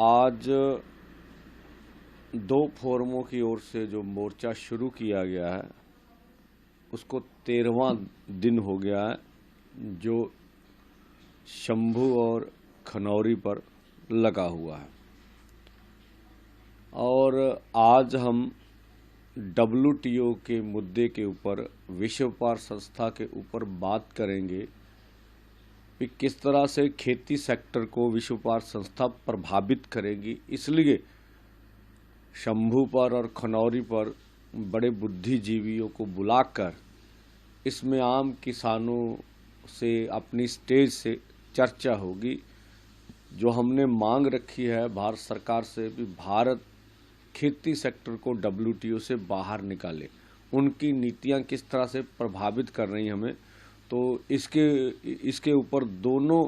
आज दो फोरमों की ओर से जो मोर्चा शुरू किया गया है उसको 13वां दिन हो गया है, जो शंभू और खनौरी पर लगा हुआ है। और आज हम WTO के मुद्दे के ऊपर, विश्व व्यापार संस्था के ऊपर बात करेंगे कि किस तरह से खेती सेक्टर को विश्व व्यापार संस्था प्रभावित करेगी। इसलिए शंभू पर और खनौरी पर बड़े बुद्धिजीवियों को बुलाकर इसमें आम किसानों से अपनी स्टेज से चर्चा होगी। जो हमने मांग रखी है भारत सरकार से भी भारत खेती सेक्टर को WTO से बाहर निकाले, उनकी नीतियां किस तरह से प्रभावित कर रही हैं हमें, तो इसके ऊपर दोनों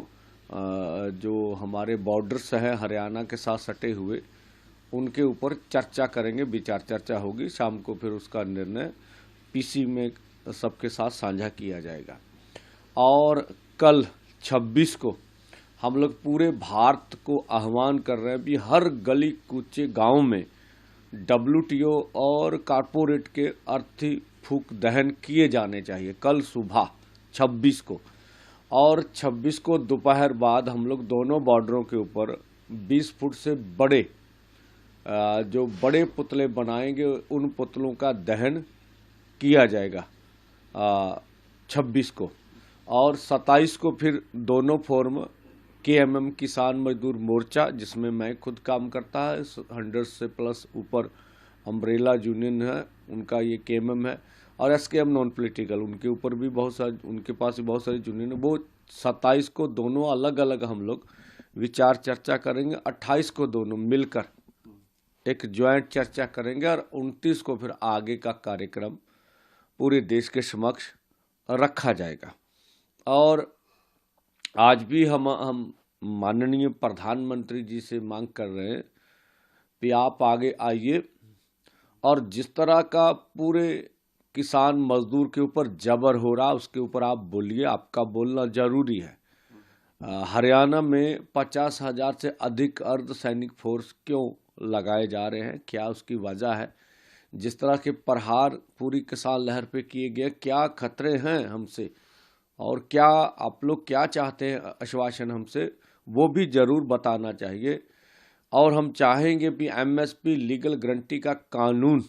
जो हमारे बॉर्डर्स हैं हरियाणा के साथ सटे हुए, उनके ऊपर चर्चा करेंगे, विचार चर्चा होगी। शाम को फिर उसका निर्णय PC में सबके साथ साझा किया जाएगा। और कल 26 को हम लोग पूरे भारत को आह्वान कर रहे हैं कि हर गली कूचे गांव में WTO और कारपोरेट के अर्थी फूंक दहन किए जाने चाहिए कल सुबह 26 को। और 26 को दोपहर बाद हम लोग दोनों बॉर्डरों के ऊपर 20 फुट से बड़े जो बड़े पुतले बनाएंगे, उन पुतलों का दहन किया जाएगा 26 को। और 27 को फिर दोनों फोरम KMM किसान मजदूर मोर्चा, जिसमें मैं खुद काम करता है, 100 से प्लस ऊपर अम्ब्रेला यूनियन है उनका, ये KMM है, और SKM नॉन पॉलिटिकल, उनके ऊपर भी बहुत सारे, उनके पास भी बहुत सारी यूनियन है। वो 27 को दोनों अलग अलग हम लोग विचार चर्चा करेंगे। 28 को दोनों मिलकर एक ज्वाइंट चर्चा करेंगे और 29 को फिर आगे का कार्यक्रम पूरे देश के समक्ष रखा जाएगा। और आज भी हम माननीय प्रधानमंत्री जी से मांग कर रहे हैं कि आप आगे आइए और जिस तरह का पूरे किसान मजदूर के ऊपर जबर हो रहा उसके ऊपर आप बोलिए, आपका बोलना जरूरी है। हरियाणा में 50,000 से अधिक अर्धसैनिक फोर्स क्यों लगाए जा रहे हैं, क्या उसकी वजह है? जिस तरह के प्रहार पूरी किसान लहर पे किए गए, क्या खतरे हैं हमसे और क्या आप लोग क्या चाहते हैं आश्वासन हमसे, वो भी जरूर बताना चाहिए। और हम चाहेंगे कि MSP लीगल गारंटी का कानून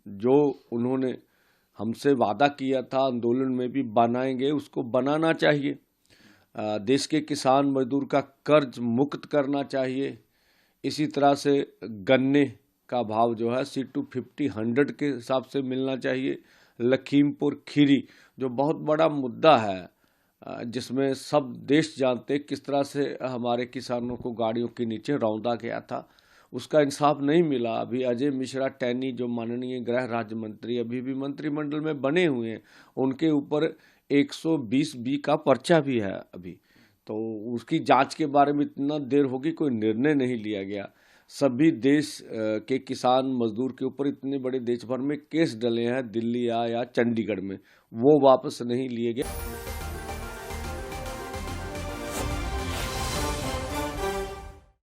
जो उन्होंने हमसे वादा किया था आंदोलन में भी बनाएंगे, उसको बनाना चाहिए। देश के किसान मजदूर का कर्ज मुक्त करना चाहिए। इसी तरह से गन्ने का भाव जो है C250 100 के हिसाब से मिलना चाहिए। लखीमपुर खीरी जो बहुत बड़ा मुद्दा है, जिसमें सब देश जानते किस तरह से हमारे किसानों को गाड़ियों के नीचे रौंदा गया था, उसका इंसाफ नहीं मिला। अभी अजय मिश्रा टैनी जो माननीय गृह राज्य मंत्री अभी भी मंत्रिमंडल में बने हुए हैं, उनके ऊपर 120B का पर्चा भी है अभी, तो उसकी जांच के बारे में इतना देर होगी, कोई निर्णय नहीं लिया गया। सभी देश के किसान मजदूर के ऊपर इतने बड़े देश भर में केस डले हैं, दिल्ली या चंडीगढ़ में, वो वापस नहीं लिए गए।